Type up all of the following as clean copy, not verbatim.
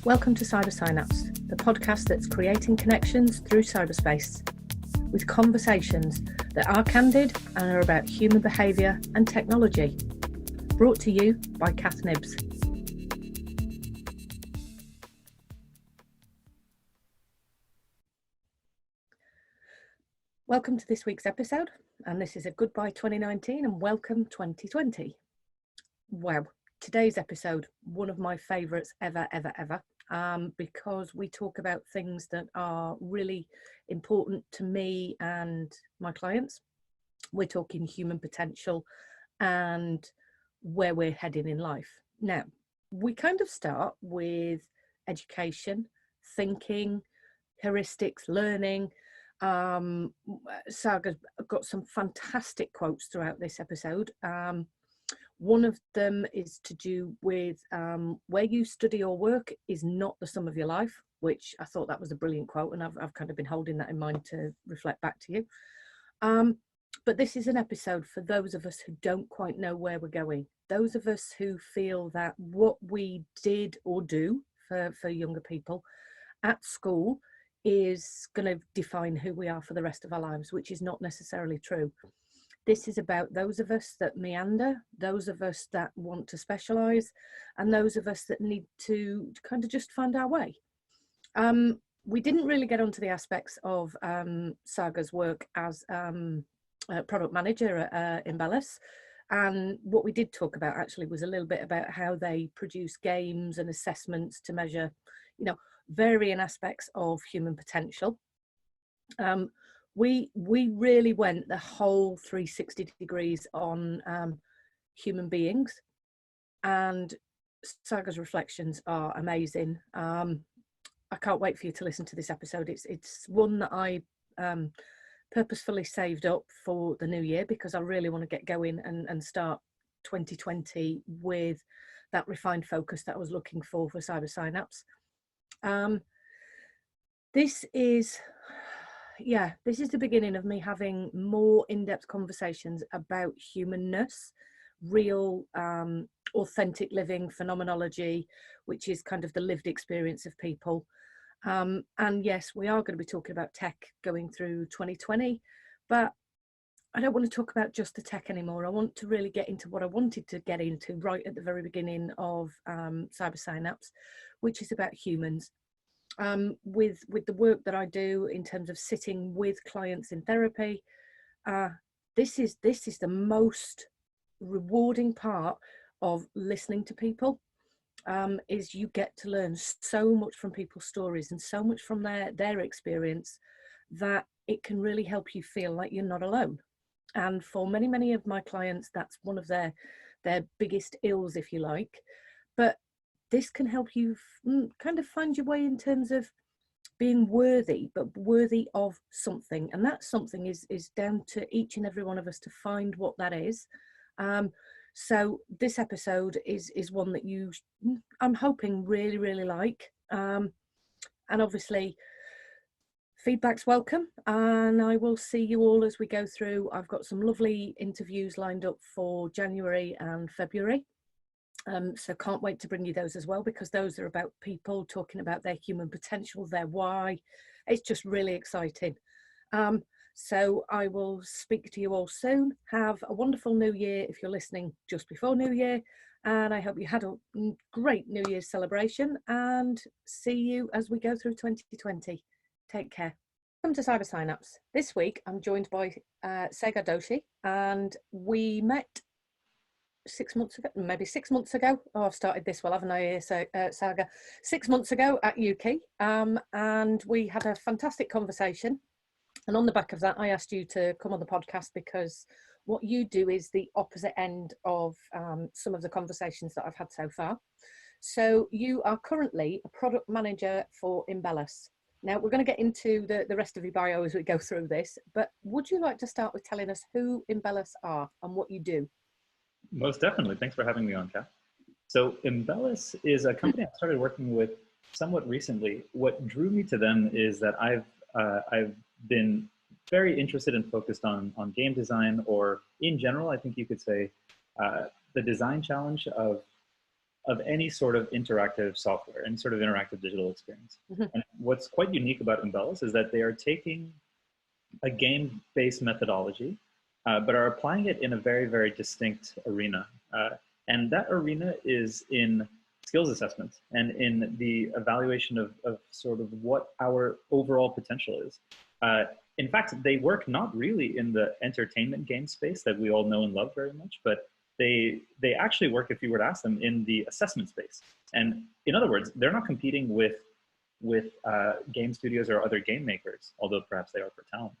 Welcome to Cyber Synapse, the podcast that's creating connections through cyberspace, with conversations that are candid and are about human behaviour and technology. Brought to you by Kath Nibbs. Welcome to this week's episode, and this is a goodbye 2019 and welcome 2020. Wow, today's episode, one of my favourites ever, because we talk about things that are really important to me and my clients. We're talking human potential and where we're heading in life. Now, we kind of start with education, thinking, heuristics, learning. Sagar's got some fantastic quotes throughout this episode. One of them is to do with where you study or work is not the sum of your life, which I thought that was a brilliant quote, and I've kind of been holding that in mind to reflect back to you. But this is an episode for those of us who don't quite know where we're going, those of us who feel that what we did or do for younger people at school is going to define who we are for the rest of our lives, which is not necessarily true. This is about those of us that meander, those of us that want to specialise, and those of us that need to kind of just find our way. We didn't really get onto the aspects of Sagar's work as a product manager at Imbellus. And what we did talk about actually was a little bit about how they produce games and assessments to measure, varying aspects of human potential. We really went the whole 360 degrees on human beings, and Sagar's reflections are amazing. I can't wait for you to listen to this episode. It's one that I purposefully saved up for the new year because I really want to get going and start 2020 with that refined focus that I was looking for Cyber Synapse. This is the beginning of me having more in-depth conversations about humanness, real, authentic living phenomenology, which is kind of the lived experience of people. And yes, we are going to be talking about tech going through 2020, but I don't want to talk about just the tech anymore. I want to really get into what I wanted to get into right at the very beginning of Cyber Synapse, which is about humans. With the work that I do in terms of sitting with clients in therapy, this is the most rewarding part of listening to people. Is you get to learn so much from people's stories and so much from their experience that it can really help you feel like you're not alone. And for many of my clients, that's one of their biggest ills, if you like. But this can help you kind of find your way in terms of being worthy, but worthy of something. And that something is down to each and every one of us to find what that is. So this episode is one that I'm hoping really like. And obviously feedback's welcome, and I will see you all as we go through. I've got some lovely interviews lined up for January and February. So can't wait to bring you those as well, because those are about people talking about their human potential, their why. It's just really exciting. So I will speak to you all soon. Have a wonderful New Year if you're listening just before New Year. And I hope you had a great New Year's celebration, and see you as we go through 2020. Take care. Welcome to Cyber Synapse. This week I'm joined by Sagar Doshi, and we met 6 months ago, maybe 6 months ago. Oh, I've started this well, haven't I, Saga? 6 months ago at UK, and we had a fantastic conversation. And on the back of that, I asked you to come on the podcast because what you do is the opposite end of some of the conversations that I've had so far. So you are currently a product manager for Imbellus. Now, we're going to get into the rest of your bio as we go through this, but would you like to start with telling us who Imbellus are and what you do? Most definitely. Thanks for having me on, Kath. So Imbellus is a company I started working with somewhat recently. What drew me to them is that I've been very interested and focused on game design, or in general, I think you could say, the design challenge of of any sort of interactive software, any sort of interactive digital experience. And what's quite unique about Imbellus is that they are taking a game-based methodology, but are applying it in a very, very distinct arena. And that arena is in skills assessment and in the evaluation of sort of what our overall potential is. In fact, they work not really in the entertainment game space that we all know and love very much, but they actually work, if you were to ask them, in the assessment space. And in other words, they're not competing with game studios or other game makers, although perhaps they are for talent,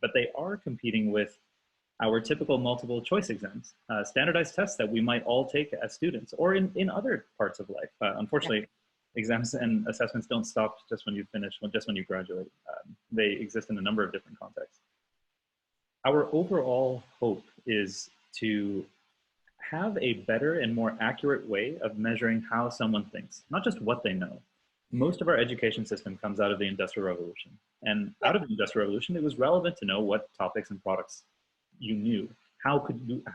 but they are competing with our typical multiple choice exams, standardized tests that we might all take as students or in other parts of life. Unfortunately, exams and assessments don't stop just when you finish, just when you graduate. They exist in a number of different contexts. Our overall hope is to have a better and more accurate way of measuring how someone thinks, not just what they know. Most of our education system comes out of the Industrial Revolution. And out of the Industrial Revolution, it was relevant to know what topics and products you knew, how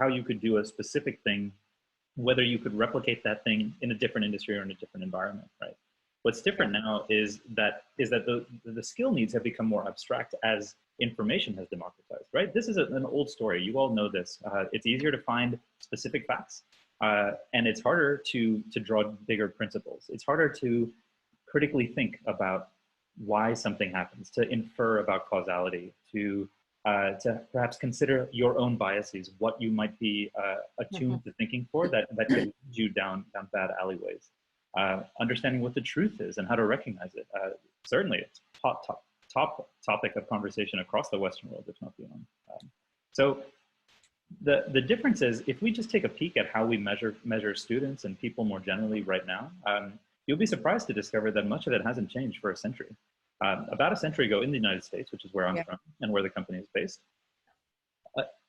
you could do a specific thing, whether you could replicate that thing in a different industry or in a different environment, right? What's different now is that the skill needs have become more abstract as information has democratized, right? This is an old story. You all know this. It's easier to find specific facts, and it's harder to draw bigger principles. It's harder to critically think about why something happens, to infer about causality, to perhaps consider your own biases, what you might be attuned to thinking for that could lead you down bad alleyways. Understanding what the truth is and how to recognize it. Certainly, it's top topic of conversation across the Western world, if not beyond. So the difference is, if we just take a peek at how we measure students and people more generally right now, you'll be surprised to discover that much of it hasn't changed for a century. About a century ago in the United States, which is where I'm from and where the company is based,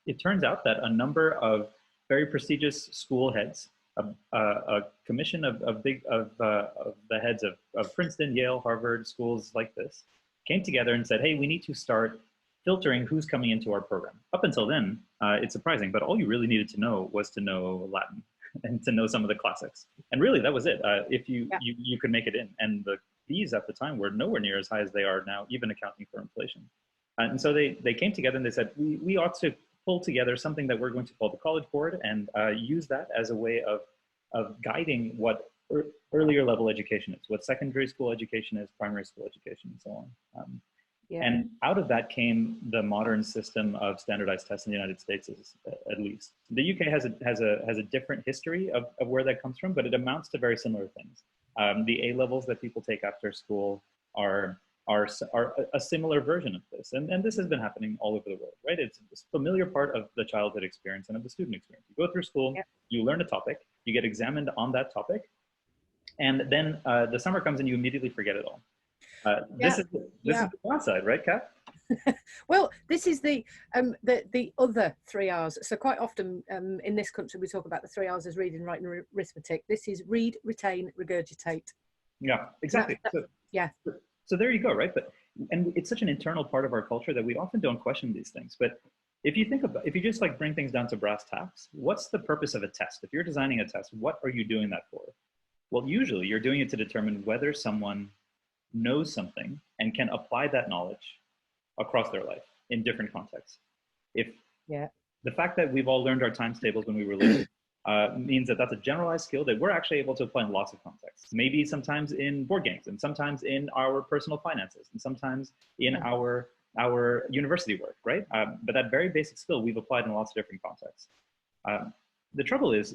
it turns out that a number of very prestigious school heads, a commission of the heads of Princeton, Yale, Harvard, schools like this, came together and said, hey, we need to start filtering who's coming into our program. Up until then, it's surprising, but all you really needed to know was to know Latin and to know some of the classics. And really, that was it. If you could make it in. And the fees at the time were nowhere near as high as they are now, even accounting for inflation. And so they came together and they said, we ought to pull together something that we're going to call the College Board and use that as a way of guiding what earlier level education is, what secondary school education is, primary school education, and so on. And out of that came the modern system of standardized tests in the United States, at least. The UK has a different history of where that comes from, but it amounts to very similar things. The A levels that people take after school are a similar version of this, and this has been happening all over the world, right? It's a familiar part of the childhood experience and of the student experience. You go through school, you learn a topic, you get examined on that topic, and then the summer comes and you immediately forget it all. This is the downside, right, Kat? Well, this is the other 3 R's. So quite often in this country, we talk about the 3 R's as reading, writing, arithmetic. This is read, retain, regurgitate. Yeah, exactly. So there you go, right? And it's such an internal part of our culture that we often don't question these things. But if you just like bring things down to brass tacks, what's the purpose of a test? If you're designing a test, what are you doing that for? Well, usually you're doing it to determine whether someone knows something and can apply that knowledge across their life in different contexts. If the fact that we've all learned our times tables when we were little means that that's a generalized skill that we're actually able to apply in lots of contexts. Maybe sometimes in board games, and sometimes in our personal finances, and sometimes in our university work, right? But that very basic skill we've applied in lots of different contexts. The trouble is,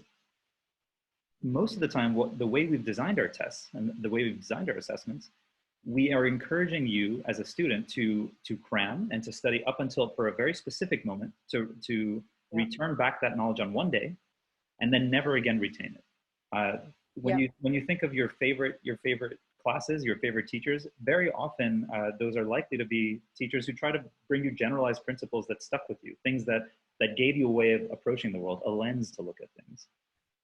most of the time, the way we've designed our tests and the way we've designed our assessments, we are encouraging you as a student to cram and to study up until for a very specific moment to return back that knowledge on one day, and then never again retain it. When you think of your favorite classes, your favorite teachers, very often those are likely to be teachers who try to bring you generalized principles that stuck with you, things that gave you a way of approaching the world, a lens to look at things.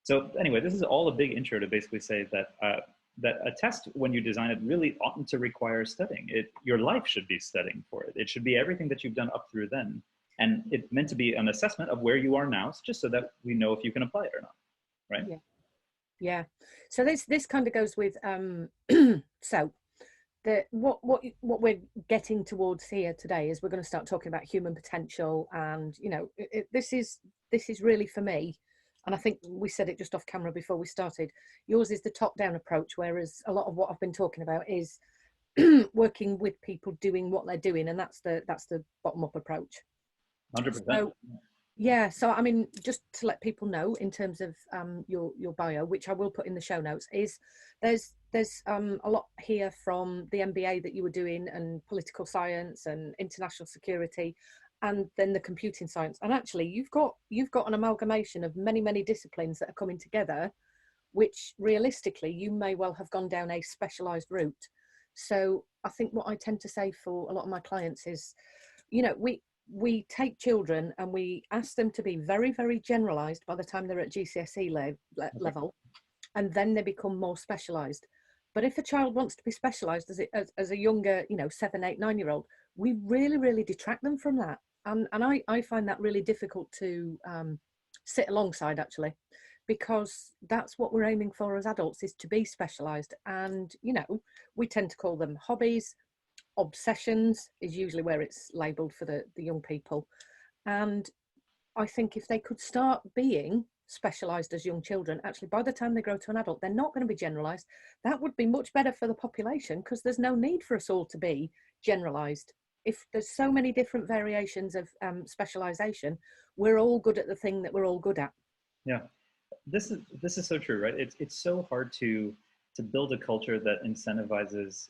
So anyway, this is all a big intro to basically say that that a test, when you design it, really oughtn't to require studying. Your life should be studying for it. It should be everything that you've done up through then. And it's meant to be an assessment of where you are now, just so that we know if you can apply it or not, right? Yeah. So this kind of goes with so what we're getting towards here today is we're going to start talking about human potential, and this is really for me, and I think we said it just off camera before we started. Yours is the top down approach, whereas a lot of what I've been talking about is working with people doing what they're doing, and that's the bottom up approach. 100%. So yeah, so I mean, just to let people know in terms of your bio, which I will put in the show notes, is there's a lot here from the MBA that you were doing, and political science and international security, and then the computing science. And actually, you've got an amalgamation of many disciplines that are coming together, which realistically you may well have gone down a specialized route. So I think what I tend to say for a lot of my clients is, we take children and we ask them to be very generalized by the time they're at GCSE level, and then they become more specialized. But if a child wants to be specialized as a younger, 7, 8, 9-year-old, we really detract them from that. And I find that really difficult to sit alongside, actually, because that's what we're aiming for as adults, is to be specialized. And we tend to call them hobbies. Obsessions is usually where it's labeled for the young people. And I think if they could start being specialized as young children, actually by the time they grow to an adult, they're not going to be generalized. That would be much better for the population, because there's no need for us all to be generalized. If there's so many different variations of specialization, we're all good at the thing that we're all good at. Yeah, this is so true, right? It's so hard to build a culture that incentivizes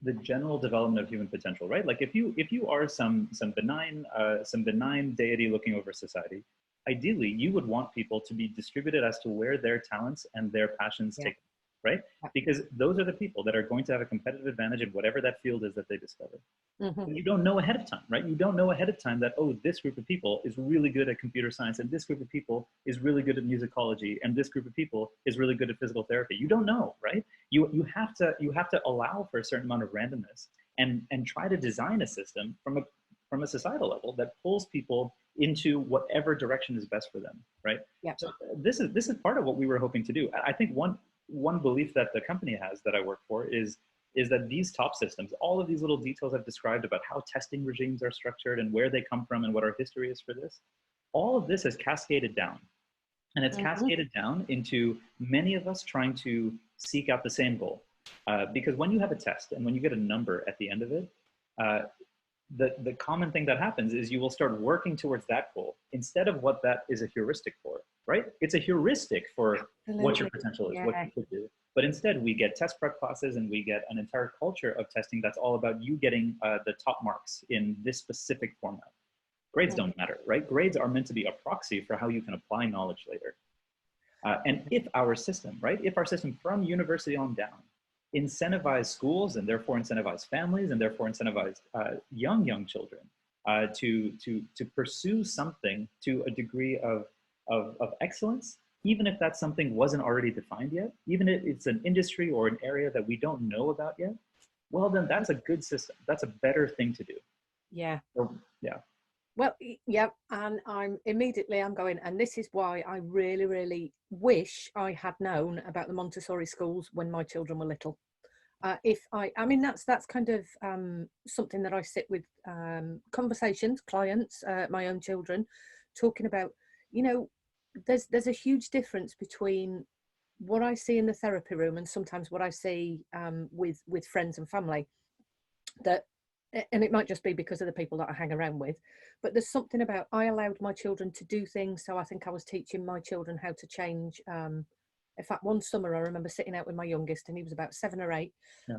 the general development of human potential, right? Like if you are some benign deity looking over society, ideally you would want people to be distributed as to where their talents and their passions take them, right? Because those are the people that are going to have a competitive advantage in whatever that field is that they discover. Mm-hmm. You don't know ahead of time, right? You don't know ahead of time that, oh, this group of people is really good at computer science, and this group of people is really good at musicology, and this group of people is really good at physical therapy. You don't know, right? You have to allow for a certain amount of randomness and try to design a system from a societal level that pulls people into whatever direction is best for them, right? Yeah. So this is part of what we were hoping to do. I think one belief that the company has that I work for is that these top systems, all of these little details I've described about how testing regimes are structured and where they come from and what our history is for this, all of this has cascaded down. And it's cascaded down into many of us trying to seek out the same goal. Because when you have a test and when you get a number at the end of it, the common thing that happens is you will start working towards that goal instead of what that is a heuristic for, right? It's a heuristic for what your potential is, what you could do. But instead we get test prep classes and we get an entire culture of testing that's all about you getting the top marks in this specific format. Grades don't matter, right? Grades are meant to be a proxy for how you can apply knowledge later. And if our system from university on down incentivize schools and therefore incentivize families and therefore incentivize young children to pursue something to a degree of excellence, even if that something wasn't already defined yet, even if it's an industry or an area that we don't know about yet, well, then that's a good system. That's a better thing to do. Yeah. So, yeah. Well, yeah, and I'm going, and this is why I really wish I had known about the Montessori schools when my children were little. I mean, that's kind of something that I sit with conversations, clients, my own children, talking about, there's a huge difference between what I see in the therapy room and sometimes what I see with friends and family. And it might just be because of the people that I hang around with, but there's something about, I allowed my children to do things. So I think I was teaching my children how to change. In fact, one summer I remember sitting out with my youngest, and he was about 7 or 8,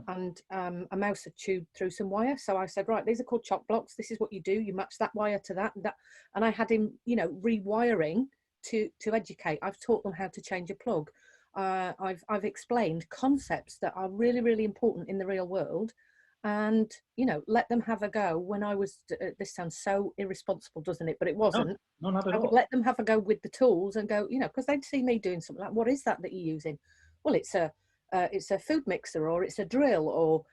and a mouse had chewed through some wire. So I said, right, these are called chock blocks. This is what you do. You match that wire to that and that. And I had him, rewiring to educate. I've taught them how to change a plug. I've explained concepts that are really important in the real world, and let them have a go. When I was, this sounds so irresponsible, doesn't it? But it wasn't. No, not at all. I would let them have a go with the tools and go, because they'd see me doing something like, what is that you're using? Well, it's a food mixer, or it's a drill, or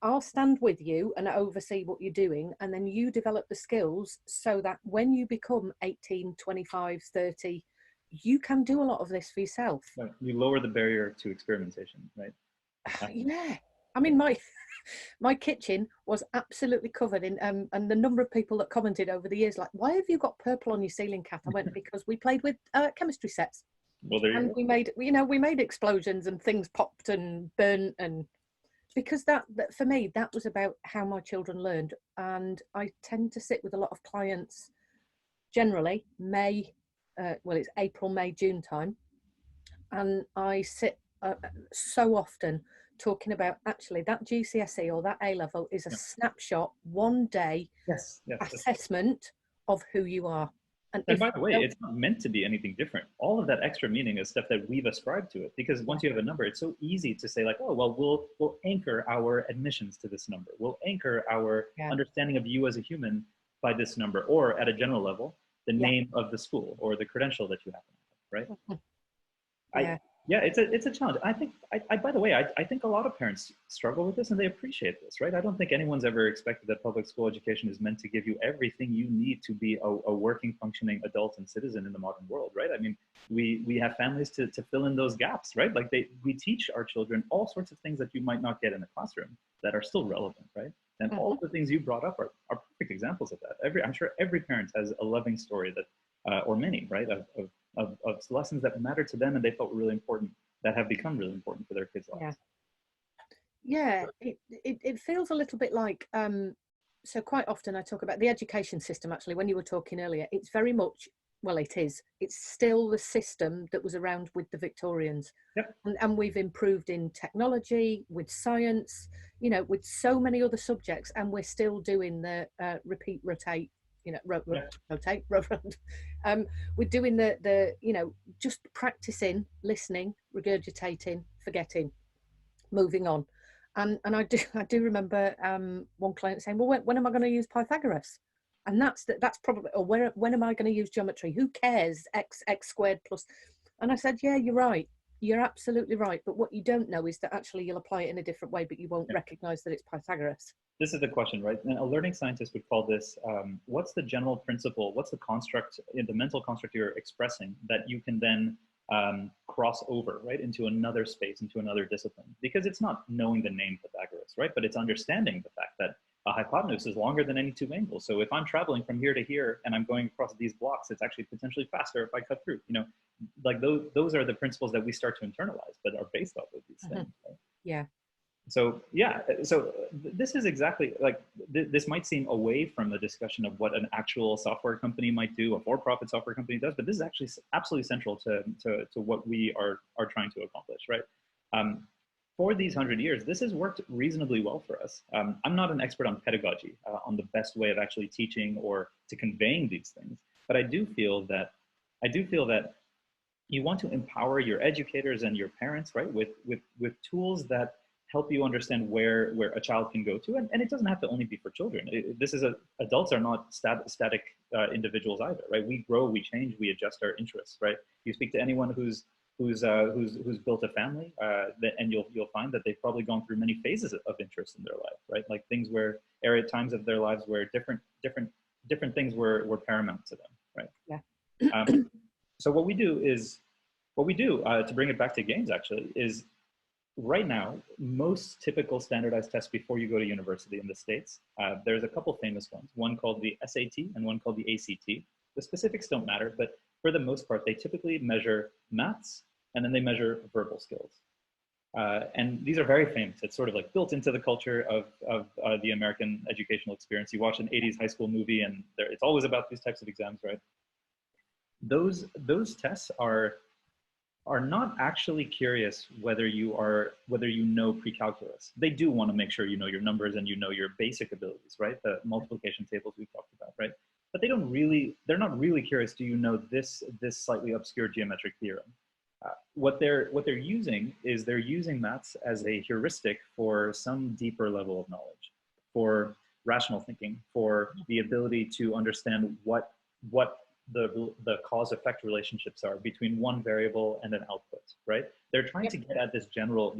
I'll stand with you and oversee what you're doing, and then you develop the skills so that when you become 18, 25, 30, you can do a lot of this for yourself. Right. You lower the barrier to experimentation, right? Yeah. I mean, my kitchen was absolutely covered in, and the number of people that commented over the years, like, why have you got purple on your ceiling, Kath? I went, because we played with chemistry sets. Well, there you And go. we made, we made explosions and things popped and burnt, and because that for me, that was about how my children learned. And I tend to sit with a lot of clients, generally well, it's April, May, June time, and I sit so often talking about, actually, that GCSE or that A level is a Yeah. snapshot, one day Yes. assessment of who you are. And And if by the way, you it's not meant to be anything different. All of that extra meaning is stuff that we've ascribed to it, because once you have a number, it's so easy to say like, oh, well, we'll anchor our admissions to this number. We'll anchor our yeah, understanding of you as a human by this number, or at a general level, the yeah, name of the school or the credential that you happen to have, right? I yeah, yeah, it's a challenge. I think I by the way, I think a lot of parents struggle with this and they appreciate this, right? I don't think anyone's ever expected that public school education is meant to give you everything you need to be a working, functioning adult and citizen in the modern world, right? I mean, we have families to fill in those gaps, right? Like we teach our children all sorts of things that you might not get in the classroom that are still relevant, right? And all of the things you brought up are perfect examples of that. I'm sure every parent has a loving story that, or many, right, of lessons that matter to them and they felt really important, that have become really important for their kids' yeah, lives. yeah. It feels a little bit like, so quite often I talk about the education system. Actually, when you were talking earlier, it's very much, well, it's still the system that was around with the Victorians. Yep. And we've improved in technology, with science, with so many other subjects, and we're still doing the repeat, rotate, Yeah. rotate, rotate. We're doing the just practicing, listening, regurgitating, forgetting, moving on. And I do remember one client saying, well, when am I going to use Pythagoras? And that's probably, or when am I going to use geometry? Who cares? X squared plus. And I said, yeah, you're right. You're absolutely right. But what you don't know is that actually you'll apply it in a different way, but you won't Yeah. recognize that it's Pythagoras. This is the question, right? And a learning scientist would call this, what's the general principle, what's the construct, the mental construct you're expressing that you can then cross over, right, into another space, into another discipline? Because it's not knowing the name Pythagoras, right? But it's understanding the fact that a hypotenuse is longer than any two angles. So if I'm traveling from here to here and I'm going across these blocks, it's actually potentially faster if I cut through, like those are the principles that we start to internalize, but are based off of these things. Right? Yeah. So yeah, so this is exactly like, this might seem away from the discussion of what an actual software company might do, a for-profit software company does, but this is actually absolutely central to what we are trying to accomplish, right? For these 100 years, this has worked reasonably well for us. I'm not an expert on pedagogy, on the best way of actually teaching or to conveying these things, but I do feel that you want to empower your educators and your parents, right, with tools that help you understand where a child can go to. And it doesn't have to only be for children. Adults are not static individuals either, right? We grow, we change, we adjust our interests, right? You speak to anyone who's built a family, and you'll find that they've probably gone through many phases of interest in their life, right? Like things where times of their lives where different things were paramount to them, right? Yeah. So what we do to bring it back to games actually is, right now, most typical standardized tests before you go to university in the States, there's a couple famous ones, one called the SAT and one called the ACT. The specifics don't matter, but for the most part, they typically measure maths and then they measure verbal skills. And these are very famous. It's sort of like built into the culture of the American educational experience. You watch an 80s high school movie and it's always about these types of exams, right? Those tests are not actually curious whether you know pre-calculus. They do want to make sure you know your numbers and you know your basic abilities, right? The multiplication tables we talked about, right? But they're not really curious, do you know this slightly obscure geometric theorem? What they're using is they're using maths as a heuristic for some deeper level of knowledge, for rational thinking, for the ability to understand what the cause-effect relationships are between one variable and an output, right? They're trying to get at this general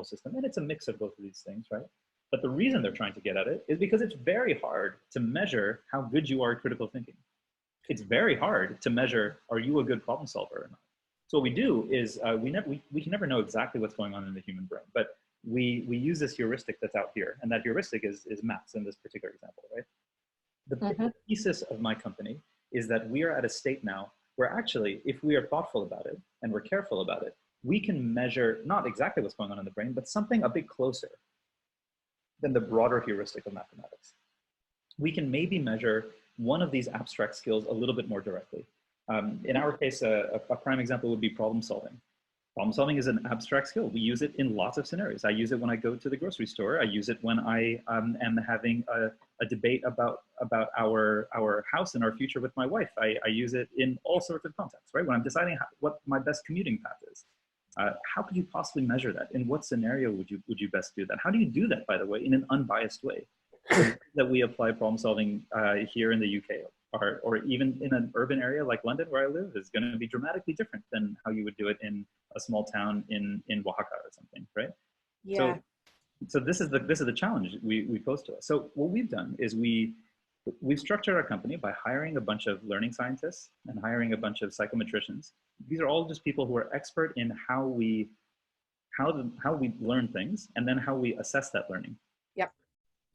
system, and it's a mix of both of these things, right? But the reason they're trying to get at it is because it's very hard to measure how good you are at critical thinking. it's very hard to measure, are you a good problem solver or not? So what we do is we can never know exactly what's going on in the human brain, but we use this heuristic that's out here, and that heuristic is maths in this particular example, right? The thesis of my company is that we are at a state now where actually, if we are thoughtful about it and we're careful about it, we can measure not exactly what's going on in the brain, but something a bit closer than the broader heuristic of mathematics. We can maybe measure one of these abstract skills a little bit more directly. In our case, a prime example would be problem solving. Problem solving is an abstract skill. We use it in lots of scenarios. I use it when I go to the grocery store. I use it when I am having a debate about our house and our future with my wife. I use it in all sorts of contexts, right? When I'm deciding what my best commuting path is. How could you possibly measure that? In what scenario would you best do that? How do you do that, by the way, in an unbiased way? That we apply problem solving here in the UK, or even in an urban area like London, where I live, is going to be dramatically different than how you would do it in a small town in Oaxaca or something, right? Yeah. So this is the challenge we pose to us. So what we've done is we've structured our company by hiring a bunch of learning scientists and hiring a bunch of psychometricians. These are all just people who are expert in how we learn things, and then how we assess that learning. Yep.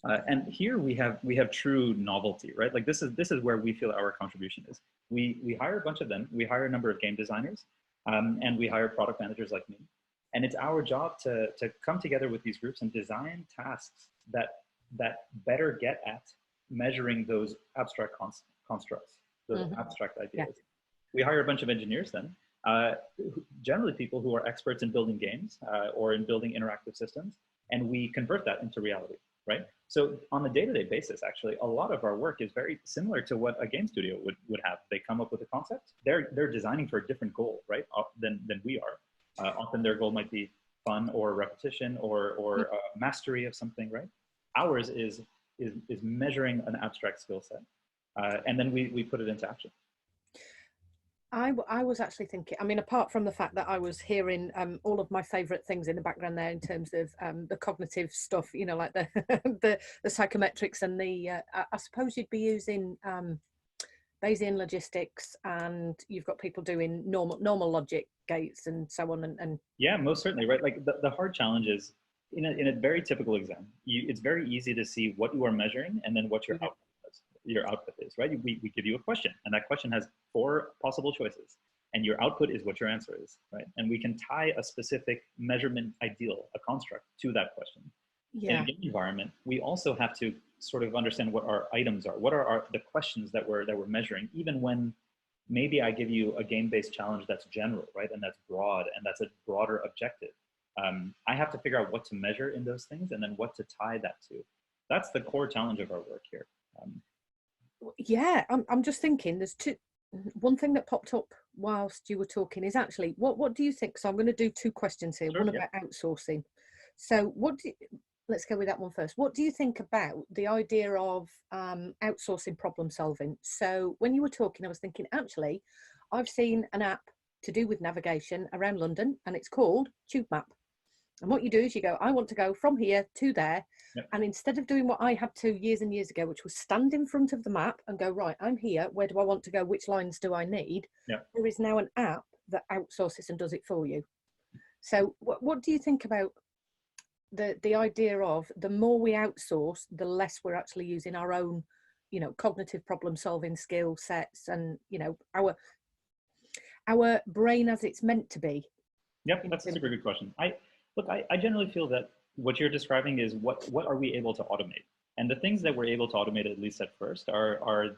And here we have true novelty, right? Like this is where we feel our contribution is. We hire a bunch of them. We hire a number of game designers, and we hire product managers like me. And it's our job to come together with these groups and design tasks that better get at measuring those abstract constructs, those abstract ideas. Yeah. We hire a bunch of engineers then, generally people who are experts in building games or in building interactive systems, and we convert that into reality. Right? So on a day-to-day basis, actually, a lot of our work is very similar to what a game studio would have. They come up with a concept. They're designing for a different goal, right? Than we are. Often their goal might be fun or repetition or mastery of something, right? Ours is measuring an abstract skill set, and then we put it into action. I was actually thinking, I mean, apart from the fact that I was hearing all of my favorite things in the background there in terms of the cognitive stuff, you know, like the the psychometrics and the I suppose you'd be using Bayesian logistics, and you've got people doing normal logic gates and so on, and yeah, most certainly, right? Like the hard challenge is in a very typical exam, it's very easy to see what you are measuring and then what your output is, right? We give you a question, and that question has 4 possible choices, and your output is what your answer is, right? And we can tie a specific measurement ideal, a construct, to that question. Yeah. In a game environment, we also have to sort of understand what our items are. What are the questions that we're measuring, even when maybe I give you a game-based challenge that's general, right? And that's broad, and that's a broader objective. I have to figure out what to measure in those things and then what to tie that to. That's the core challenge of our work here. Yeah, I'm just thinking there's one thing that popped up whilst you were talking is actually, what do you think? So I'm going to do 2 questions here. Sure, one about outsourcing. So let's go with that one first. What do you think about the idea of outsourcing problem solving? So when you were talking, I was thinking, actually, I've seen an app to do with navigation around London, and it's called Tube Map. And what you do is you go, I want to go from here to there. Yep. And instead of doing what I had to years and years ago, which was stand in front of the map and go, right, I'm here. Where do I want to go? Which lines do I need? Yep. There is now an app that outsources and does it for you. So what do you think about the idea of the more we outsource, the less we're actually using our own, you know, cognitive problem solving skill sets and, you know, our brain as it's meant to be? Yep, that's a super good question. I generally feel that what you're describing is what are we able to automate? And the things that we're able to automate, at least at first, are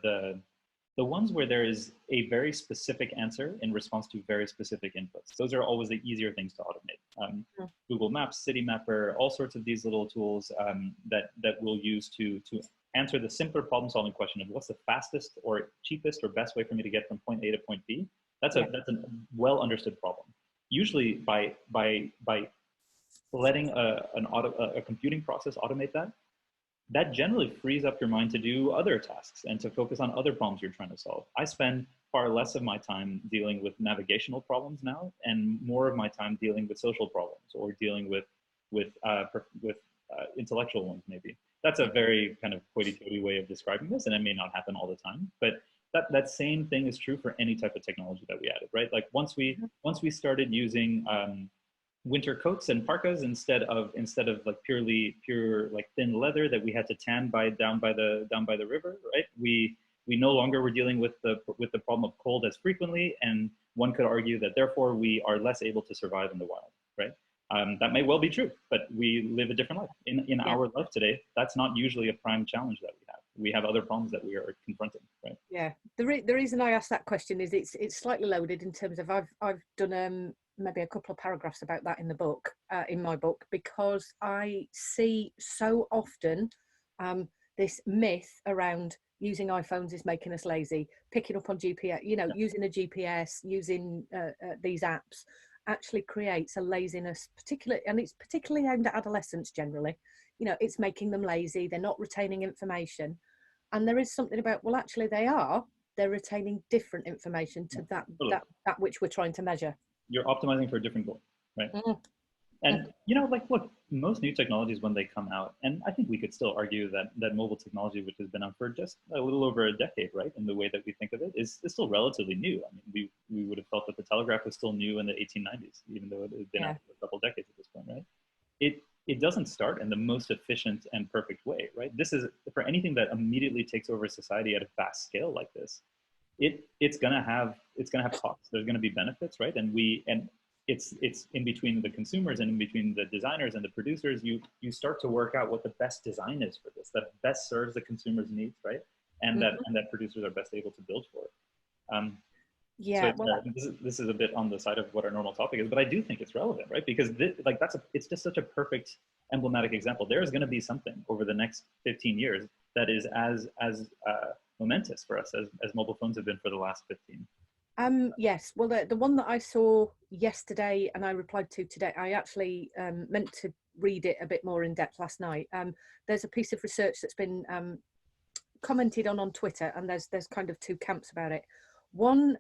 the ones where there is a very specific answer in response to very specific inputs. Those are always the easier things to automate. Google Maps, City Mapper, all sorts of these little tools that we'll use to answer the simpler problem solving question of what's the fastest or cheapest or best way for me to get from point A to point B. That's a well understood problem. Usually by letting a computing process automate that generally frees up your mind to do other tasks and to focus on other problems you're trying to solve. I spend far less of my time dealing with navigational problems now, and more of my time dealing with social problems or dealing with intellectual ones, maybe. That's a very kind of hoity-toity way of describing this, and it may not happen all the time. But that same thing is true for any type of technology that we added, right? Like once we started using winter coats and parkas instead of like pure like thin leather that we had to tan down by the river, right? We no longer were dealing with the problem of cold as frequently, and one could argue that therefore we are less able to survive in the wild, right? That may well be true, but we live a different life. In our life today, that's not usually a prime challenge that we have. We have other problems that we are confronting, right? Yeah. The reason I asked that question is it's slightly loaded in terms of I've done maybe a couple of paragraphs about that in the book, in my book, because I see so often this myth around using iPhones is making us lazy, picking up on GPS, using a GPS, using these apps actually creates a laziness, and it's particularly aimed at adolescents generally. It's making them lazy, they're not retaining information. And there is something about, well, actually they're retaining different information to that which we're trying to measure. You're optimizing for a different goal, right? And like, look, most new technologies when they come out, and I think we could still argue that mobile technology, which has been out for just a little over a decade, right, in the way that we think of it, is still relatively new. I mean, we would have felt that the telegraph was still new in the 1890s, even though it had been out for a couple decades at this point, right? It doesn't start in the most efficient and perfect way, right? This is for anything that immediately takes over society at a vast scale like this. It's gonna have costs. There's gonna be benefits, right? And it's in between the consumers and in between the designers and the producers. You start to work out what the best design is for this, that best serves the consumer's needs, right? And that producers are best able to build for it. This is a bit on the side of what our normal topic is, but I do think it's relevant, right? Because it's just such a perfect emblematic example. There is going to be something over the next 15 years that is as momentous for us as mobile phones have been for the last 15. Yes. Well, the one that I saw yesterday and I replied to today, I actually meant to read it a bit more in depth last night. There's a piece of research that's been commented on Twitter, and there's kind of two camps about it. One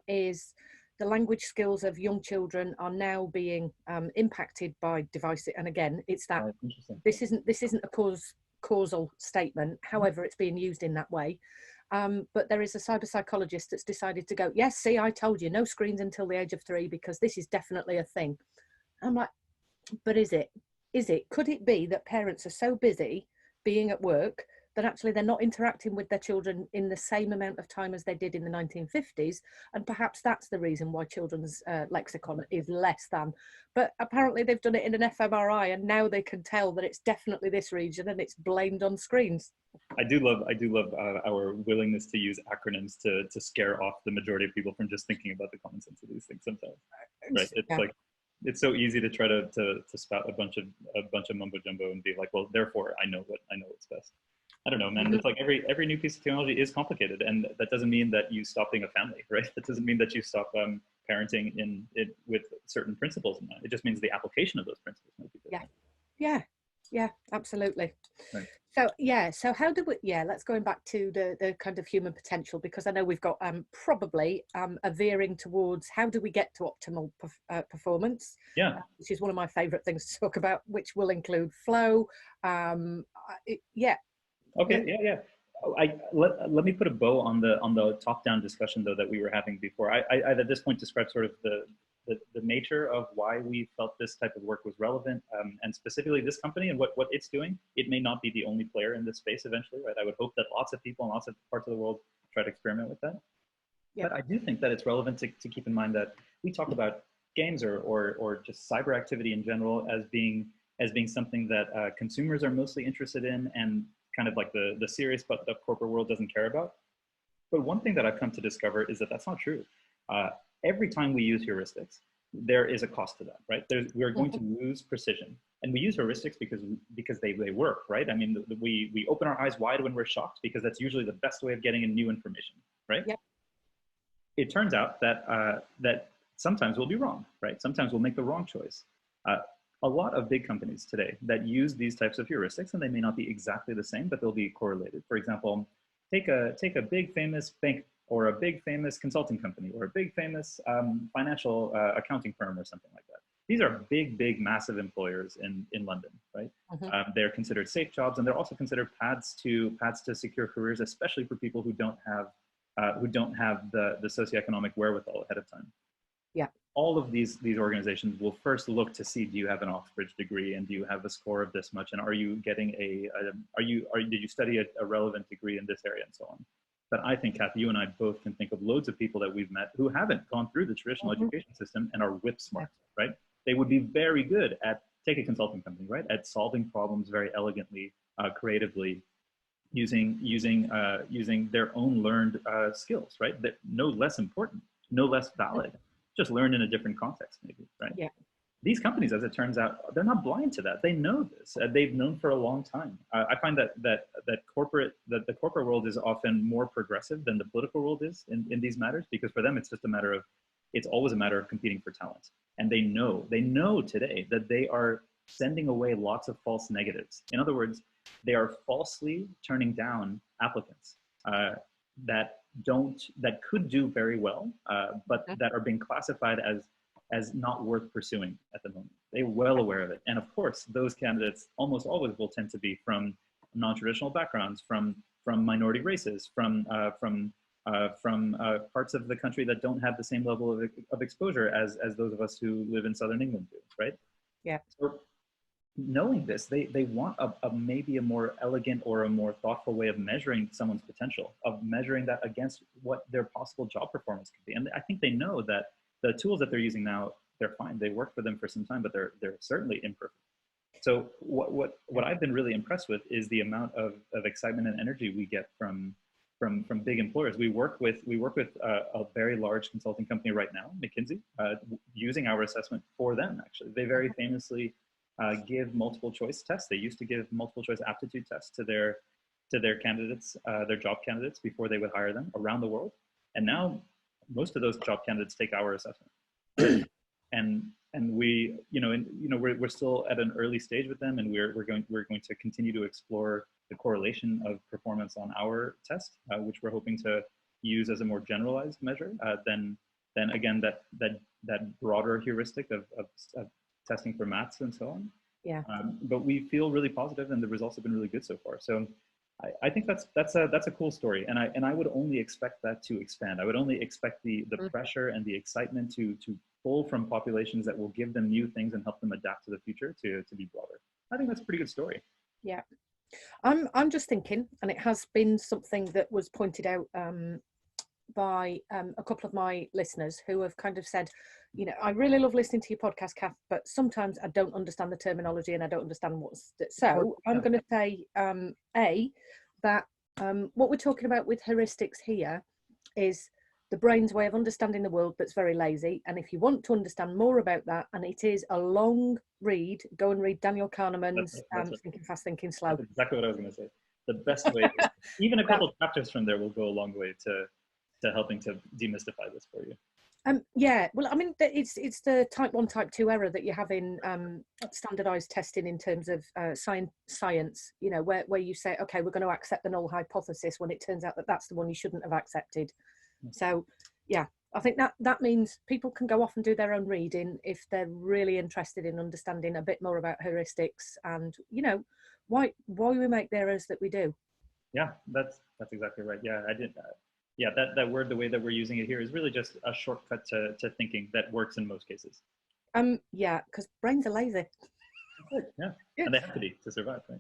is the language skills of young children are now being impacted by devices, and again, it's that this isn't a causal statement. However, it's being used in that way. But there is a cyber psychologist that's decided to go, yes, see, I told you, no screens until the age of 3 because this is definitely a thing. I'm like, but is it? Could it be that parents are so busy being at work that actually they're not interacting with their children in the same amount of time as they did in the 1950s? And perhaps that's the reason why children's lexicon is less than. But apparently they've done it in an fMRI, and now they can tell that it's definitely this region and it's blamed on screens. I do love our willingness to use acronyms to scare off the majority of people from just thinking about the common sense of these things sometimes. Right? It's like, it's so easy to try to spout a bunch of mumbo jumbo and be like, well, therefore I know what's best. I don't know, man. It's like every new piece of technology is complicated, and that doesn't mean that you stop being a family, right? That doesn't mean that you stop parenting in it with certain principles in mind. It just means the application of those principles might be different. Yeah, absolutely. Right. So how do we? Yeah, let's go back to the kind of human potential, because I know we've got probably a veering towards how do we get to optimal performance. Yeah, which is one of my favourite things to talk about, which will include flow. Okay. Yeah. Let me put a bow on the top-down discussion though that we were having before. I at this point described sort of the nature of why we felt this type of work was relevant, and specifically this company and what it's doing. It may not be the only player in this space eventually, right? I would hope that lots of people in lots of parts of the world try to experiment with that. But I do think that it's relevant to keep in mind that we talk about games or just cyber activity in general as being something that consumers are mostly interested in, and kind of like the serious but the corporate world doesn't care about. But one thing that I've come to discover is that that's not true. Every time we use heuristics, there is a cost to that, right? We're going to lose precision. And we use heuristics because they work, right? I mean, we open our eyes wide when we're shocked, because that's usually the best way of getting in new information, right? Yep. It turns out that sometimes we'll be wrong, right? Sometimes we'll make the wrong choice. A lot of big companies today that use these types of heuristics, and they may not be exactly the same, but they'll be correlated. For example, take a big famous bank or a big famous consulting company or a big famous financial accounting firm or something like that. These are big, massive employers in London, right? They're considered safe jobs, and they're also considered paths to secure careers, especially for people who don't have who don't have the socioeconomic wherewithal ahead of time. Yeah. All of these organizations will first look to see, do you have an Oxbridge degree, and do you have a score of this much, and are you getting did you study a relevant degree in this area, and so on. But I think, Kathy, you and I both can think of loads of people that we've met who haven't gone through the traditional education system and are whip smart, right? They would be very good at, take a consulting company, right, at solving problems very elegantly, creatively, using their own learned skills, right? That no less important, no less valid, just learned in a different context, maybe, right? Yeah. These companies, as it turns out, they're not blind to that. They know this. They've known for a long time. I find that the corporate world is often more progressive than the political world is in these matters, because for them it's just a matter of, it's always a matter of competing for talent. And they know today that they are sending away lots of false negatives. In other words, they are falsely turning down applicants that could do very well, but that are being classified as not worth pursuing at the moment. They're well aware of it. And of course, those candidates almost always will tend to be from non-traditional backgrounds, from minority races, from parts of the country that don't have the same level of exposure as those of us who live in Southern England do, right? Yeah. So knowing this, they want maybe a more elegant or a more thoughtful way of measuring someone's potential, of measuring that against what their possible job performance could be. And I think they know that the tools that they're using now, they're fine. They work for them for some time, but they're certainly imperfect. So what I've been really impressed with is the amount of excitement and energy we get from big employers. We work with a very large consulting company right now, McKinsey, using our assessment for them. Actually, they very famously give multiple choice tests. They used to give multiple choice aptitude tests to their candidates, their job candidates, before they would hire them around the world. And now most of those job candidates take our assessment. and we're still at an early stage with them, and we're going to continue to explore the correlation of performance on our test, which we're hoping to use as a more generalized measure than again that broader heuristic of testing for maths and so on. Yeah. But we feel really positive, and the results have been really good so far. So I think that's a cool story, and I would only expect that to expand. I would only expect the pressure and the excitement to pull from populations that will give them new things and help them adapt to the future to be broader. I think that's a pretty good story. Yeah. I'm just thinking, and it has been something that was pointed out by a couple of my listeners who have kind of said, I really love listening to your podcast, Kath, but sometimes I don't understand the terminology and I don't understand so I'm going to say that what we're talking about with heuristics here is the brain's way of understanding the world that's very lazy. And if you want to understand more about that, and it is a long read, go and read Daniel Kahneman's Thinking Fast, Thinking Slow. That's exactly what I was going to say. The best way, even a couple of chapters from there will go a long way to helping to demystify this for you. Yeah, well, I mean, it's the type 1, type 2 error that you have in standardized testing in terms of science, where you say, okay, we're going to accept the null hypothesis when it turns out that that's the one you shouldn't have accepted. So, yeah, I think that means people can go off and do their own reading if they're really interested in understanding a bit more about heuristics and, why we make the errors that we do. Yeah, that's exactly right. Yeah, I did that. Yeah, that word, the way that we're using it here, is really just a shortcut to thinking that works in most cases. Yeah, because brains are lazy. Yeah, and they have to be to survive, right?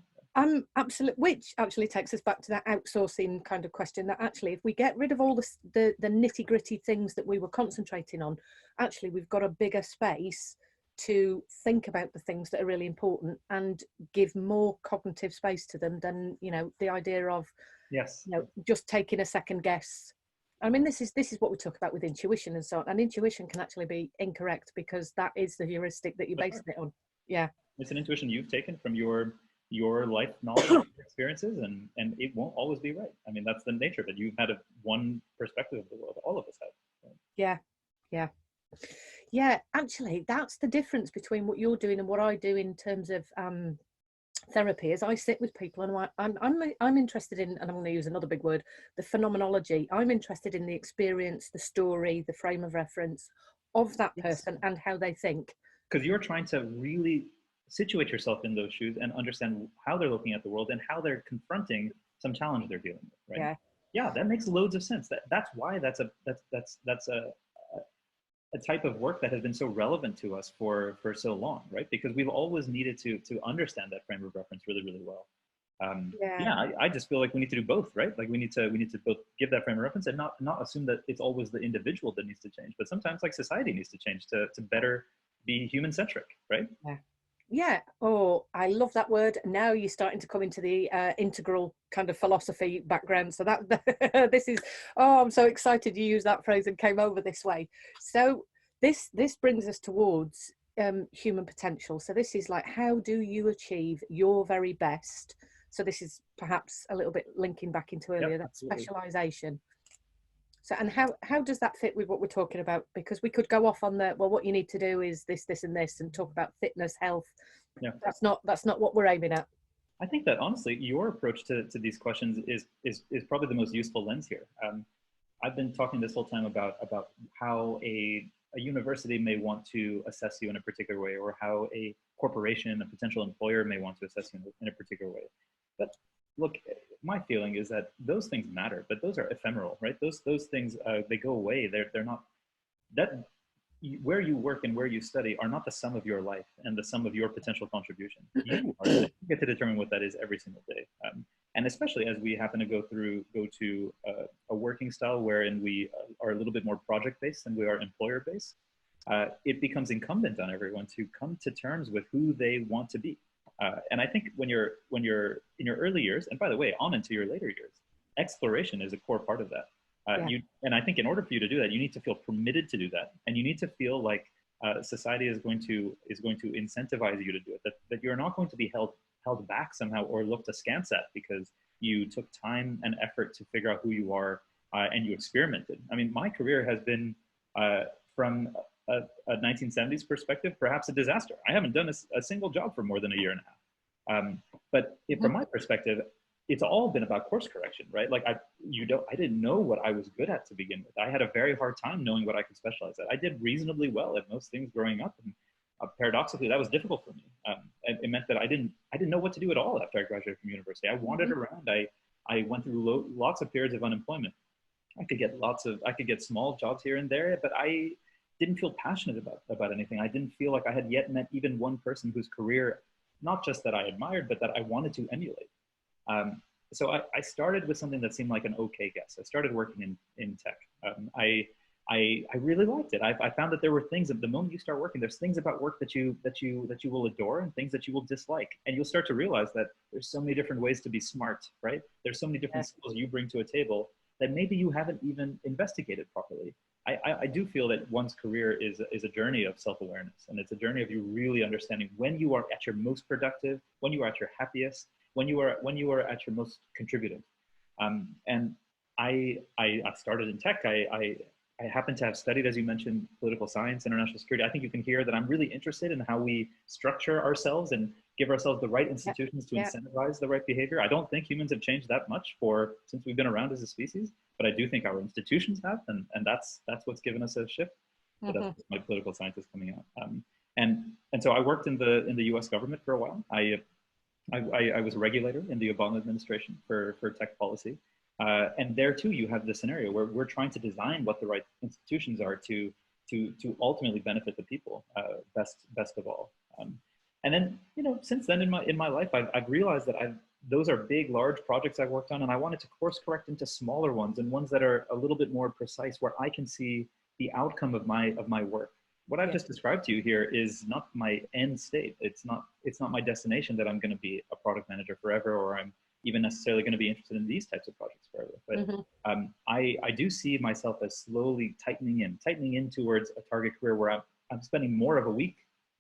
Absolutely. Which actually takes us back to that outsourcing kind of question, that actually, if we get rid of all the nitty gritty things that we were concentrating on, actually we've got a bigger space to think about the things that are really important and give more cognitive space to them than, the idea of, yes, just taking a second guess. I mean, this is what we talk about with intuition and so on. And intuition can actually be incorrect because that is the heuristic that you're basing it on. Yeah. It's an intuition you've taken from your life knowledge and experiences, and it won't always be right. I mean, that's the nature of it. You've had one perspective of the world. All of us have. Right? Yeah. Actually, that's the difference between what you're doing and what I do in terms of therapy. As I sit with people, and I'm interested in, and I'm going to use another big word, the phenomenology. I'm interested in the experience, the story, the frame of reference of that person and how they think. Because you're trying to really situate yourself in those shoes and understand how they're looking at the world and how they're confronting some challenge they're dealing with, right? Yeah, that makes loads of sense. That's why that's a type of work that has been so relevant to us for so long, right? Because we've always needed to understand that frame of reference really, really well. Yeah. Yeah, I just feel like we need to do both, right? Like we need to both give that frame of reference and not assume that it's always the individual that needs to change, but sometimes like society needs to change to better be human centric, right? Yeah. Yeah. Oh, I love that word. Now you're starting to come into the integral kind of philosophy background. So that this is, oh, I'm so excited you used that phrase and came over this way. So this brings us towards human potential. So this is like, how do you achieve your very best? So this is perhaps a little bit linking back into earlier, Yep, that absolutely. specialization. So, and how does that fit with what we're talking about? Because we could go off on the, well, what you need to do is this, and this, and talk about fitness, health. Yeah. That's not what we're aiming at. I think that honestly, your approach to these questions is probably the most useful lens here. I've been talking this whole time about how a university may want to assess you in a particular way, or how a corporation, a potential employer, may want to assess you in a particular way. But look, my feeling is that those things matter, but those are ephemeral, right? Those things they go away. They're not that where you work and where you study are not the sum of your life and the sum of your potential contribution. You get to determine what that is every single day. And especially as we happen to go to a working style wherein we are a little bit more project based than we are employer based, it becomes incumbent on everyone to come to terms with who they want to be. And I think when you're in your early years, and by the way, on into your later years, exploration is a core part of that. Yeah. And I think in order for you to do that, you need to feel permitted to do that, and you need to feel like society is going to incentivize you to do it. That you're not going to be held back somehow or looked askance at because you took time and effort to figure out who you are and you experimented. I mean, my career has been from a 1970s perspective, perhaps a disaster. I haven't done a single job for more than a year and a half. But from my perspective, it's all been about course correction, right? Like I didn't know what I was good at to begin with. I had a very hard time knowing what I could specialize at. I did reasonably well at most things growing up, and paradoxically, that was difficult for me. It meant that I didn't know what to do at all after I graduated from university. I wandered around. I went through lots of periods of unemployment. I could get small jobs here and there, but I didn't feel passionate about anything. I didn't feel like I had yet met even one person whose career, not just that I admired, but that I wanted to emulate. So I started with something that seemed like an okay guess. I started working in tech. I really liked it. I found that there were things at the moment you start working, there's things about work that you will adore and things that you will dislike. And you'll start to realize that there's so many different ways to be smart, right? There's so many different skills you bring to a table that maybe you haven't even investigated properly. I do feel that one's career is a journey of self-awareness, and it's a journey of you really understanding when you are at your most productive, when you are at your happiest, when you are at your most contributive. And I started in tech. I happen to have studied, as you mentioned, political science, international security. I think you can hear that I'm really interested in how we structure ourselves and give ourselves the right institutions to incentivize the right behavior. I don't think humans have changed that much since we've been around as a species, but I do think our institutions have, and that's what's given us a shift. So that's my political scientist coming out. And so I worked in the U.S. government for a while. I was a regulator in the Obama administration for tech policy. And there too, you have the scenario where we're trying to design what the right institutions are to ultimately benefit the people best of all. And then, since then in my life, I've realized that those are big, large projects I've worked on, and I wanted to course correct into smaller ones and ones that are a little bit more precise, where I can see the outcome of my work. What I've just described to you here is not my end state. It's not my destination that I'm going to be a product manager forever, or I'm even necessarily going to be interested in these types of projects forever. But I do see myself as slowly tightening in towards a target career where I'm spending more of a week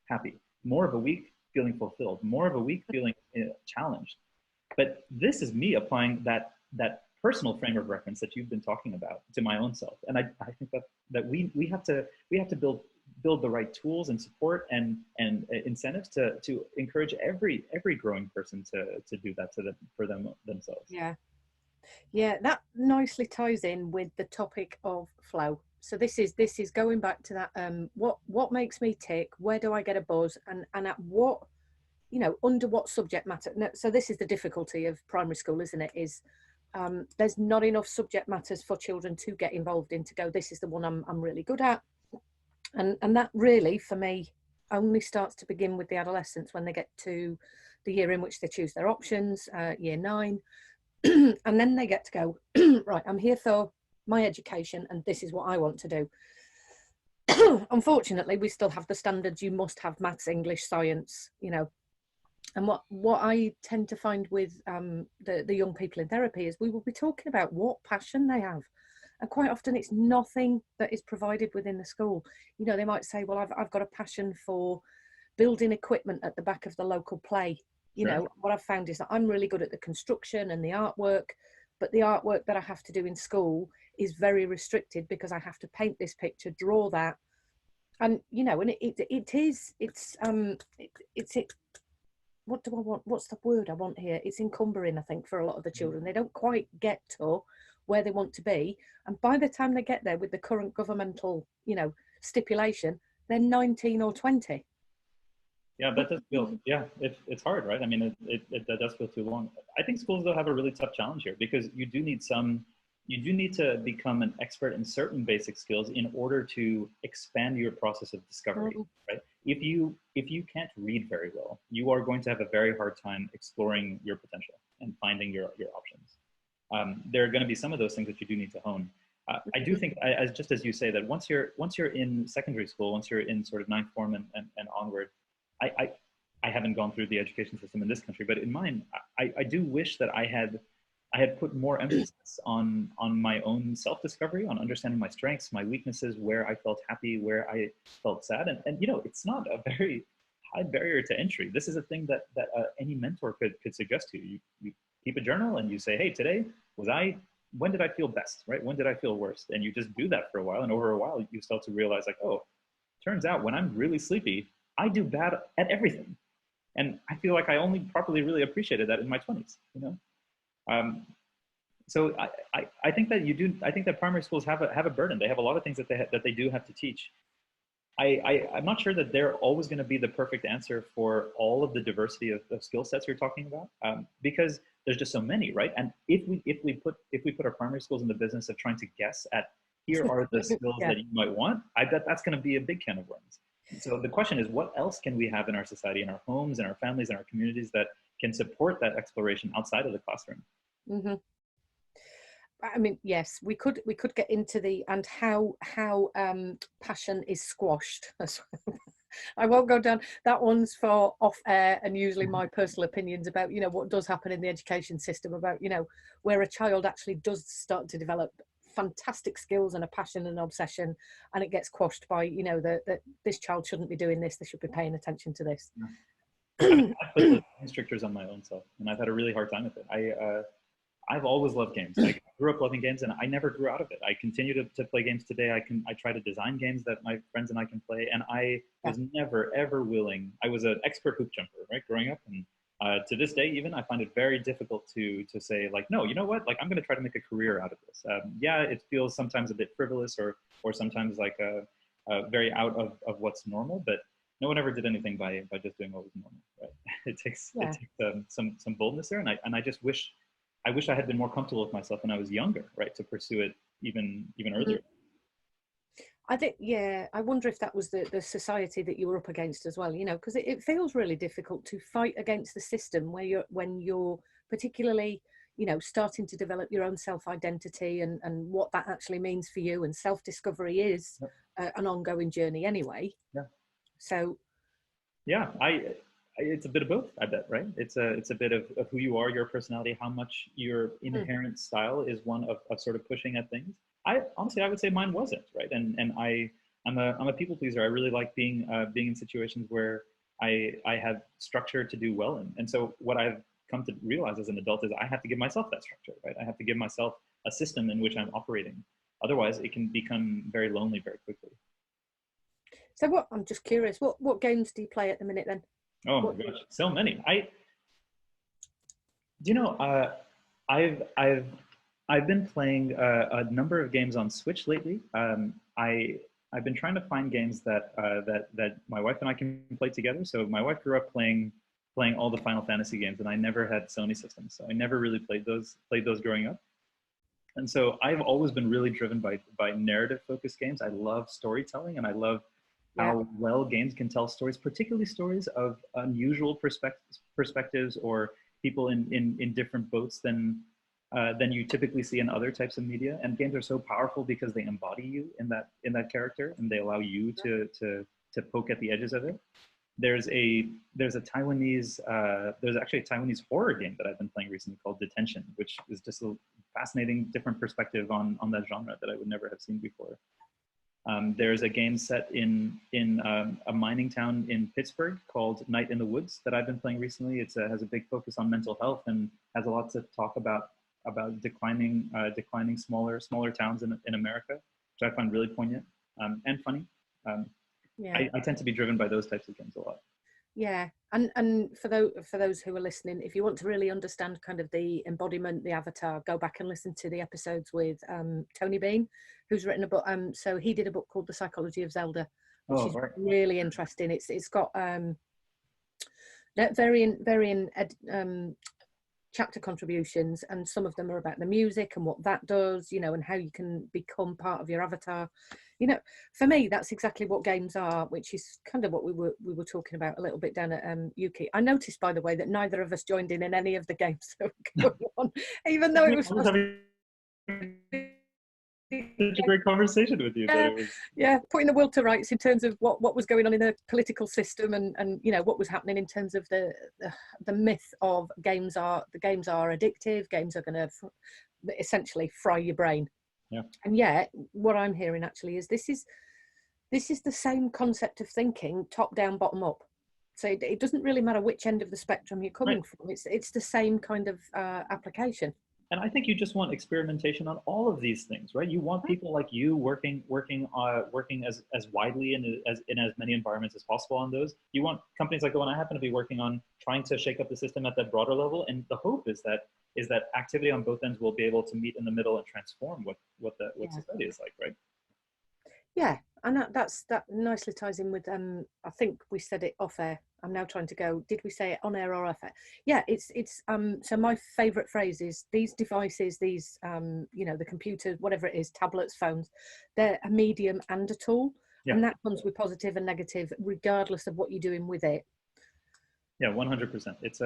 happy, more of a week feeling fulfilled, more of a week feeling challenged. But this is me applying that personal frame of reference that you've been talking about to my own self. And I think that we have to build the right tools and support and incentives to encourage every growing person to do that for themselves. Yeah, that nicely ties in with the topic of flow. So this is going back to that what makes me tick, where do I get a buzz, and at what, under what subject matter. So this is the difficulty of primary school, isn't it? Is there's not enough subject matters for children to get involved in to go, this is the one I'm really good at. And that really, for me, only starts to begin with the adolescence, when they get to the year in which they choose their options, year 9. And then they get to go, right, I'm here for my education and this is what I want to do. Unfortunately, we still have the standards. You must have maths, English, science, you know. And what I tend to find with the young people in therapy is we will be talking about what passion they have. And quite often it's nothing that is provided within the school. You know, they might say, well, I've got a passion for building equipment at the back of the local play. You know, what I've found is that I'm really good at the construction and the artwork, but the artwork that I have to do in school is very restricted because I have to paint this picture, draw that. And, you know, and what do I want? What's the word I want here? It's encumbering, I think, for a lot of the children. They don't quite get to where they want to be. And by the time they get there with the current governmental, you know, stipulation, they're 19 or 20. Yeah, that does feel, yeah, it's hard, right? I mean, that does feel too long. I think schools, though, have a really tough challenge here, because you do need to become an expert in certain basic skills in order to expand your process of discovery, right? If you can't read very well, you are going to have a very hard time exploring your potential and finding your options. There are going to be some of those things that you do need to hone. I do think, just as you say, that once you're in secondary school, once you're in sort of ninth form and onward, I haven't gone through the education system in this country, but in mine, I do wish that I had put more emphasis on my own self-discovery, on understanding my strengths, my weaknesses, where I felt happy, where I felt sad. And you know, it's not a very high barrier to entry. This is a thing that any mentor could suggest to you. You keep a journal and you say, hey, today, when did I feel best, right? When did I feel worst? And you just do that for a while. And over a while, you start to realize, like, oh, turns out when I'm really sleepy, I do bad at everything. And I feel like I only properly really appreciated that in my 20s, you know? So I think that I think that primary schools have a burden. They have a lot of things that they do have to teach. I'm not sure that they're always going to be the perfect answer for all of the diversity of skill sets you're talking about, because there's just so many, right? And if we put our primary schools in the business of trying to guess at, here are the skills that you might want, I bet that's going to be a big can of worms. So the question is, what else can we have in our society, in our homes, in our families, in our communities, that can support that exploration outside of the classroom? Mm-hmm. I mean, yes, we could get into how passion is squashed. I won't go down. That one's for off air, and usually my personal opinions about, you know, what does happen in the education system, about, you know, where a child actually does start to develop fantastic skills and a passion and obsession, and it gets quashed by, you know, that this child shouldn't be doing this, they should be paying attention to this. I've put those restrictors on my own self, and I've had a really hard time with it. I've always loved games. I grew up loving games, and I never grew out of it. I continue to play games today. I try to design games that my friends and I can play, and I was never, ever willing. I was an expert hoop jumper, right, growing up, and to this day, even, I find it very difficult to say, like, no, you know what, like, I'm going to try to make a career out of this. Yeah, it feels sometimes a bit frivolous, or sometimes like very out of what's normal, but no one ever did anything by just doing what was normal, right? It takes some boldness there, and I just wish I had been more comfortable with myself when I was younger, right, to pursue it even earlier. I think, yeah, I wonder if that was the society that you were up against as well, you know, because it feels really difficult to fight against the system when you're particularly, you know, starting to develop your own self-identity and what that actually means for you. And self-discovery is an ongoing journey anyway. Yeah. So. Yeah, it's a bit of both, I bet, right? It's a bit of who you are, your personality, how much your inherent style is one of sort of pushing at things. I would say mine wasn't, right? And I'm a people pleaser. I really like being in situations where I have structure to do well in. And so what I've come to realize as an adult is I have to give myself that structure, right? I have to give myself a system in which I'm operating. Otherwise, it can become very lonely very quickly. So I'm just curious, what games do you play at the minute then? Oh my gosh, so many. I've been playing a number of games on Switch lately. I've been trying to find games that my wife and I can play together. So my wife grew up playing playing all the Final Fantasy games, and I never had Sony systems, so I never really played those growing up. And so I've always been really driven by narrative focused games. I love storytelling, and I love Yeah. how well games can tell stories, particularly stories of unusual perspectives or people in different boats than you typically see in other types of media. And games are so powerful because they embody you in that character, and they allow you to poke at the edges of it. There's Taiwanese there's actually a Taiwanese horror game that I've been playing recently called Detention, which is just a fascinating different perspective on that genre that I would never have seen before. There's a game set in a mining town in Pittsburgh called Night in the Woods that I've been playing recently. It has a big focus on mental health and has a lot to talk about declining smaller towns in America, which I find really poignant and funny. Yeah. I tend to be driven by those types of games a lot. Yeah, and for those who are listening, if you want to really understand kind of the embodiment, the avatar, go back and listen to the episodes with Tony Bean, who's written a book. So he did a book called The Psychology of Zelda, which is really interesting. It's got varying chapter contributions, and some of them are about the music and what that does, you know, and how you can become part of your avatar. You know, for me, that's exactly what games are, which is kind of what we were talking about a little bit down at Yuki. I noticed, by the way, that neither of us joined in any of the games that were going on, even though it was supposed to be such a great conversation with you. Yeah, putting the world to rights in terms of what was going on in the political system, and you know what was happening in terms of the myth of the games are addictive. Games are going to essentially fry your brain. Yeah. And yet, what I'm hearing actually is this is the same concept of thinking, top down, bottom up. So it doesn't really matter which end of the spectrum you're coming from. It's the same kind of application. And I think you just want experimentation on all of these things, right? You want people like you working as widely in as many environments as possible on those. You want companies like the one I happen to be working on trying to shake up the system at that broader level. And the hope is that activity on both ends will be able to meet in the middle and transform what society is like, right? Yeah, and that nicely ties in with I think we said it off air. I'm now trying to go, did we say it on air or off air? Yeah, it's so my favorite phrase is these devices, these you know, the computers, whatever it is, tablets, phones, they're a medium and a tool. Yeah. And that comes with positive and negative regardless of what you're doing with it. Yeah, 100%. It's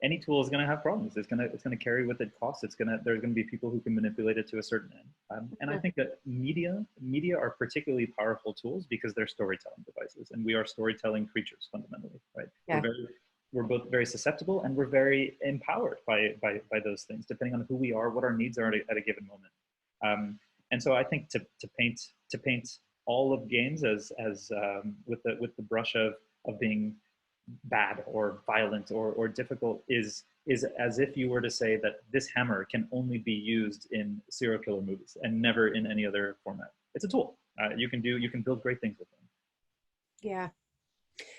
any tool is going to have problems. It's going to carry with it costs. There's going to be people who can manipulate it to a certain end. And I think that media are particularly powerful tools because they're storytelling devices, and we are storytelling creatures fundamentally, right? Yeah. We're both very susceptible, and we're very empowered by those things, depending on who we are, what our needs are at a given moment. And so I think to paint all of games as with the brush of being bad or violent or difficult is as if you were to say that this hammer can only be used in serial killer movies and never in any other format. It's a tool. You can build great things with them. Yeah.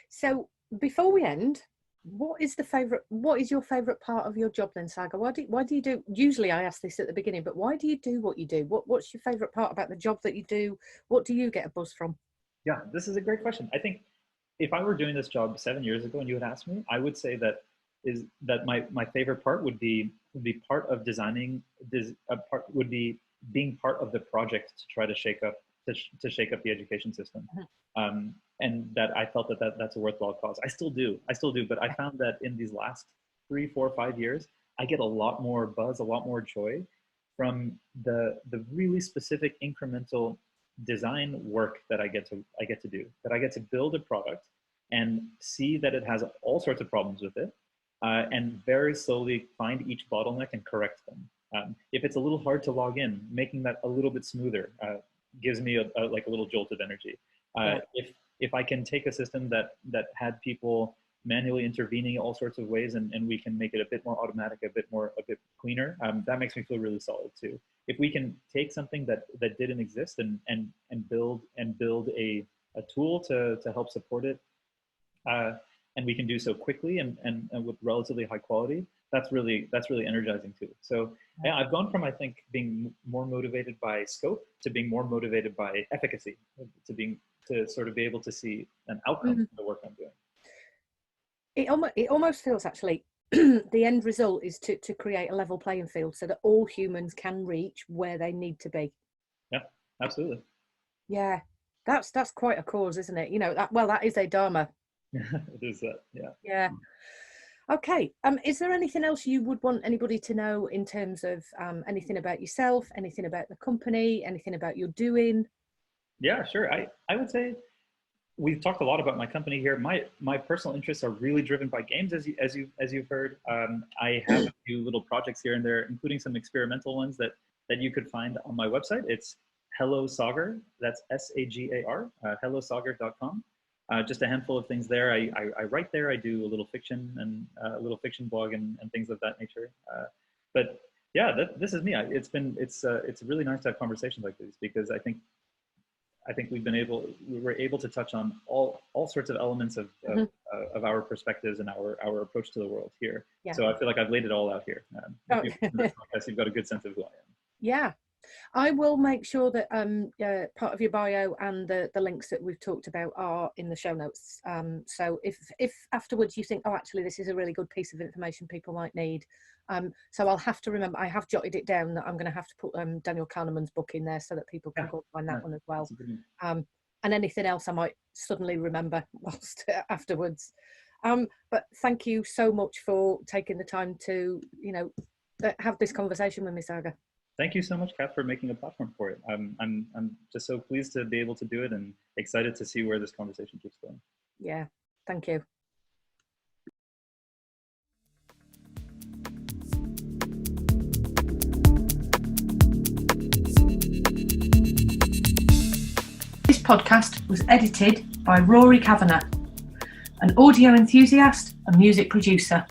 So before we end, what is your favorite part of your job then, Sagar? Why do you do, usually I ask this at the beginning, but why do you do what you do? What's your favorite part about the job that you do? What do you get a buzz from? Yeah, this is a great question. I think if I were doing this job 7 years ago and you had asked me, I would say that my favorite part would be part of designing this would be being part of the project to try to shake up the education system. And that I felt that's a worthwhile cause. I still do, but I found that in these last 3, 4, 5 years, I get a lot more buzz, a lot more joy from the really specific incremental design work that I get to do, that I get to build a product and see that it has all sorts of problems with it, and very slowly find each bottleneck and correct them. If it's a little hard to log in, making that a little bit smoother gives me a little jolt of energy. If I can take a system that had people manually intervening all sorts of ways, and we can make it a bit more automatic, a bit cleaner, that makes me feel really solid too. If we can take something that didn't exist and build a tool to help support it, and we can do so quickly and with relatively high quality, that's really energizing too. So yeah, I've gone from, I think, being more motivated by scope to being more motivated by efficacy, to sort of be able to see an outcome of the work I'm doing. it almost feels actually the end result is to create a level playing field so that all humans can reach where they need to be. Yeah, absolutely. Yeah, that's quite a cause, isn't it? That is a dharma. It is that. Yeah. Yeah. Okay. Is there anything else you would want anybody to know in terms of anything about yourself, anything about the company, anything about your doing? Yeah, sure. I would say we've talked a lot about my company here. My personal interests are really driven by games, as you've heard. I have a few little projects here and there, including some experimental ones that you could find on my website. It's Hello Sagar. That's SAGAR. HelloSagar.com. Just a handful of things there. I write there. I do a little fiction and a little fiction blog and things of that nature. But yeah, this is me. It's really nice to have conversations like these, because I think we were able to touch on all sorts of elements of our perspectives and our approach to the world here. Yeah. So I feel like I've laid it all out here. You've got a good sense of who I am. Yeah. I will make sure that part of your bio and the links that we've talked about are in the show notes. So if afterwards you think, oh, actually, this is a really good piece of information people might need. So I'll have to remember, I have jotted it down that I'm going to have to put Daniel Kahneman's book in there so that people can go find that one as well. And anything else I might suddenly remember whilst afterwards. But thank you so much for taking the time to, have this conversation with me, Sagar. Thank you so much, Kat, for making a platform for it. I'm just so pleased to be able to do it and excited to see where this conversation keeps going. Yeah, thank you. This podcast was edited by Rory Kavanagh, an audio enthusiast and music producer.